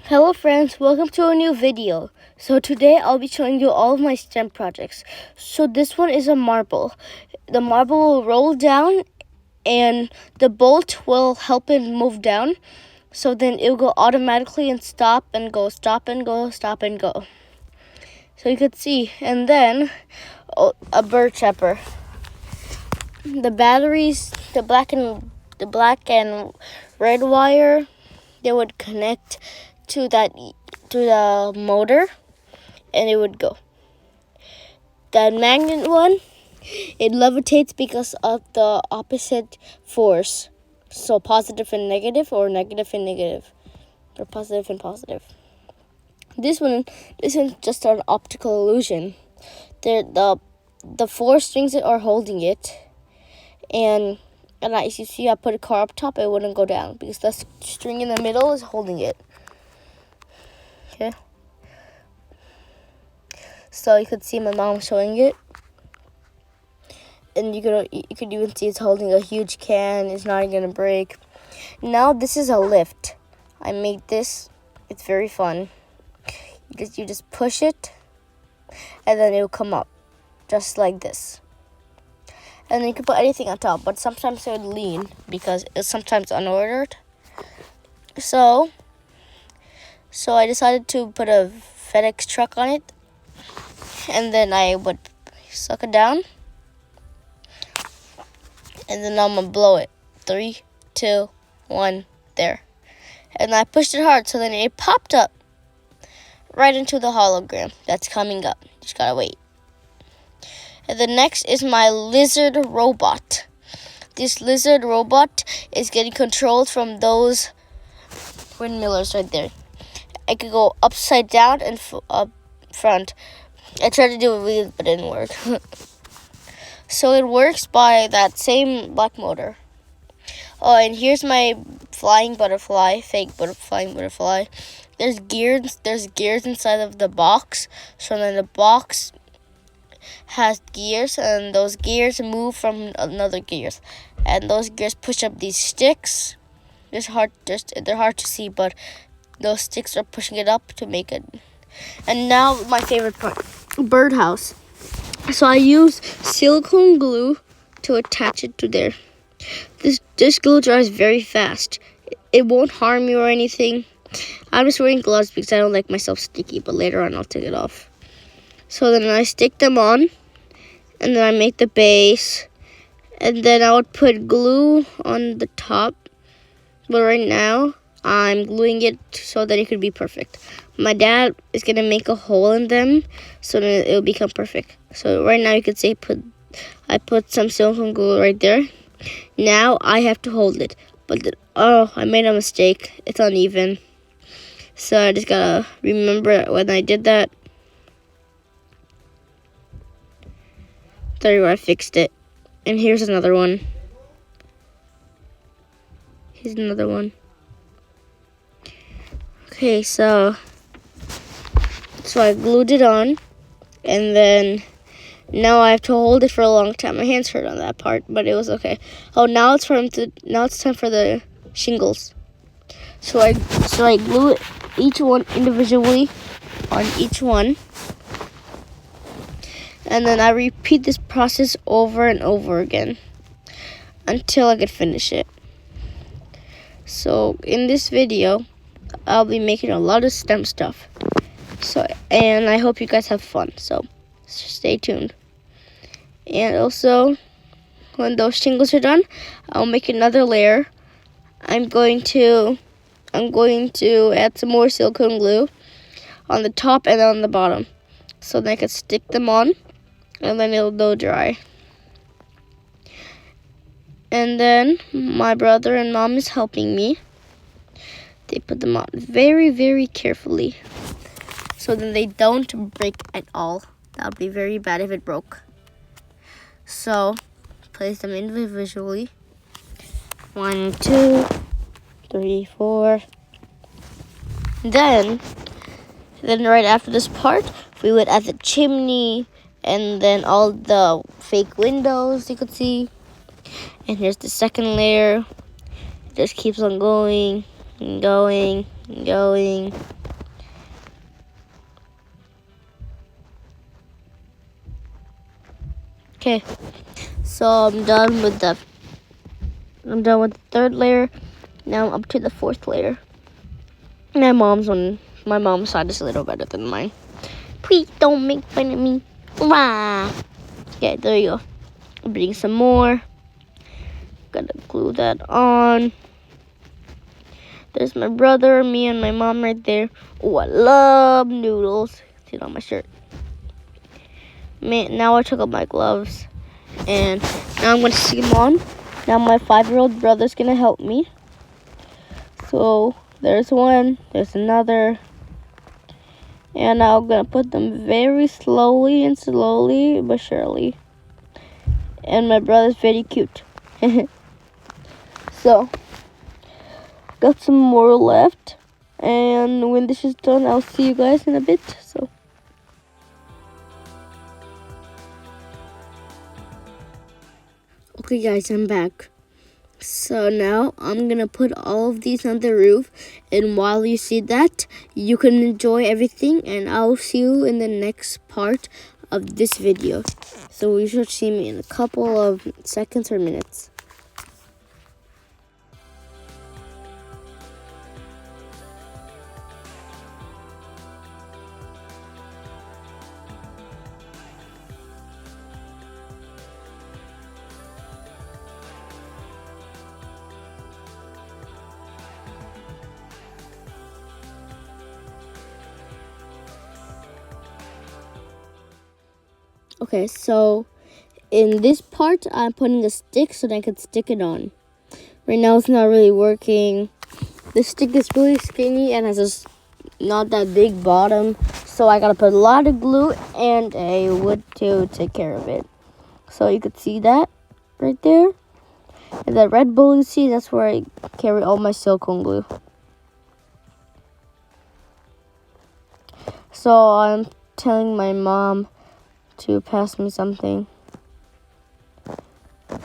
Hello friends, welcome to a new video. So today I'll be showing you all of my STEM projects. So this one is a marble. The marble will roll down and the bolt will help it move down. So then it'll go automatically and stop and go, stop and go, stop and go. So you could see. And then a bird trapper. The batteries, the black and red wire, they would connect to the motor and it would go. The magnet one, it levitates because of the opposite force. So positive and negative, or negative and negative, or positive and positive. This one is just an optical illusion. The four strings that are holding it, and as you see, I put a car up top, it wouldn't go down because the string in the middle is holding it. Okay. So you could see my mom showing it, and you could even see it's holding a huge can. It's not gonna break. Now this is a lift. I made this. It's very fun. You just push it, and then it will come up, just like this. And then you can put anything on top, but sometimes it would lean because it's sometimes unordered. So I decided to put a FedEx truck on it, and then I would suck it down, and then I'm gonna blow it. 3, 2, 1, there. And I pushed it hard, so then it popped up right into the hologram that's coming up. Just gotta wait. And the next is my lizard robot. This lizard robot is getting controlled from those windmillers right there. I could go upside down and up front. I tried to do it with, but it didn't work. So it works by that same black motor. Oh, and here's my flying butterfly, flying butterfly. There's gears inside of the box. So then the box has gears, and those gears move from another gears. And those gears push up these sticks. They're hard to see, but those sticks are pushing it up to make it. And now my favorite part, birdhouse. So I use silicone glue to attach it to there. This glue dries very fast. It won't harm you or anything. I'm just wearing gloves because I don't like myself sticky, but later on I'll take it off. So then I stick them on, and then I make the base, and then I would put glue on the top. But right now, I'm gluing it so that it could be perfect. My dad is going to make a hole in them so that it will become perfect. So right now you could say I put some silicone glue right there. Now I have to hold it. But I made a mistake. It's uneven. So I just got to remember when I did that. There you go, I fixed it. And here's another one. Here's another one. Okay, so I glued it on, and then now I have to hold it for a long time. My hands hurt on that part, but it was okay. Oh, now it's time for the shingles. So I glue each one individually on each one, and then I repeat this process over and over again until I could finish it. So in this video, I'll be making a lot of STEM stuff. And I hope you guys have fun. So stay tuned. And also, when those shingles are done, I'll make another layer. I'm going to add some more silicone glue on the top and on the bottom, so then I can stick them on, and then they'll dry. And then my brother and mom is helping me. They put them on very, very carefully, so then they don't break at all. That would be very bad if it broke. So place them individually. 1, 2, 3, 4. Then right after this part, we would add the chimney, and then all the fake windows you could see. And here's the second layer. It just keeps on going and going and going. Okay, so I'm done with the third layer. Now I'm up to the fourth layer. My mom's side is a little better than mine. Please don't make fun of me. Wah. Okay, there you go. I'm putting some more. Gotta glue that on. There's my brother, me, and my mom right there. Oh, I love noodles. See it on my shirt. Man, now I took off my gloves. And now I'm going to stick them on. Now my 5-year-old brother's going to help me. So there's one. There's another. And now I'm going to put them very slowly but surely. And my brother's very cute. So, got some more left. And when this is done, I'll see you guys in a bit. So. Okay guys, I'm back. So now I'm going to put all of these on the roof. And while you see that, you can enjoy everything. And I'll see you in the next part of this video. So you should see me in a couple of seconds or minutes. Okay, so in this part, I'm putting a stick so that I can stick it on. Right now, it's not really working. The stick is really skinny and has not that big bottom. So I gotta put a lot of glue and a wood to take care of it. So you could see that right there. And that red bowl you see, that's where I carry all my silicone glue. So I'm telling my mom to pass me something.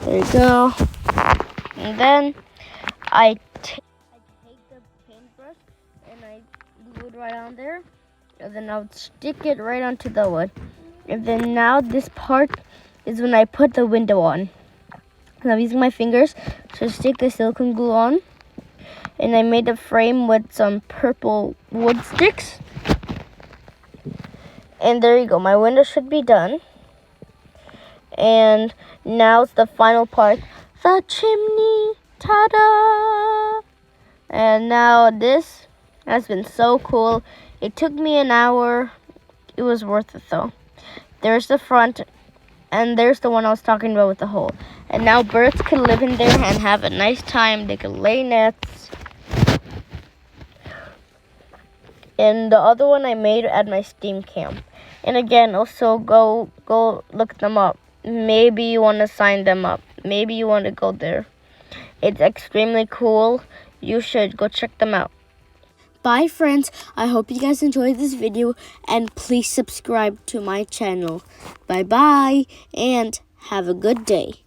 There you go. And then I take the paintbrush and I glue it right on there. And then I'll stick it right onto the wood. And then now this part is when I put the window on. And I'm using my fingers to stick the silicone glue on. And I made a frame with some purple wood sticks. And there you go. My window should be done. And now it's the final part. The chimney. Ta-da! And now this has been so cool. It took me an hour. It was worth it though. There's the front. And there's the one I was talking about with the hole. And now birds can live in there and have a nice time. They can lay nets. And the other one I made at my steam camp. And again, also go look them up. Maybe you want to sign them up. Maybe you want to go there. It's extremely cool. You should go check them out. Bye friends. I hope you guys enjoyed this video. And please subscribe to my channel. Bye bye. And have a good day.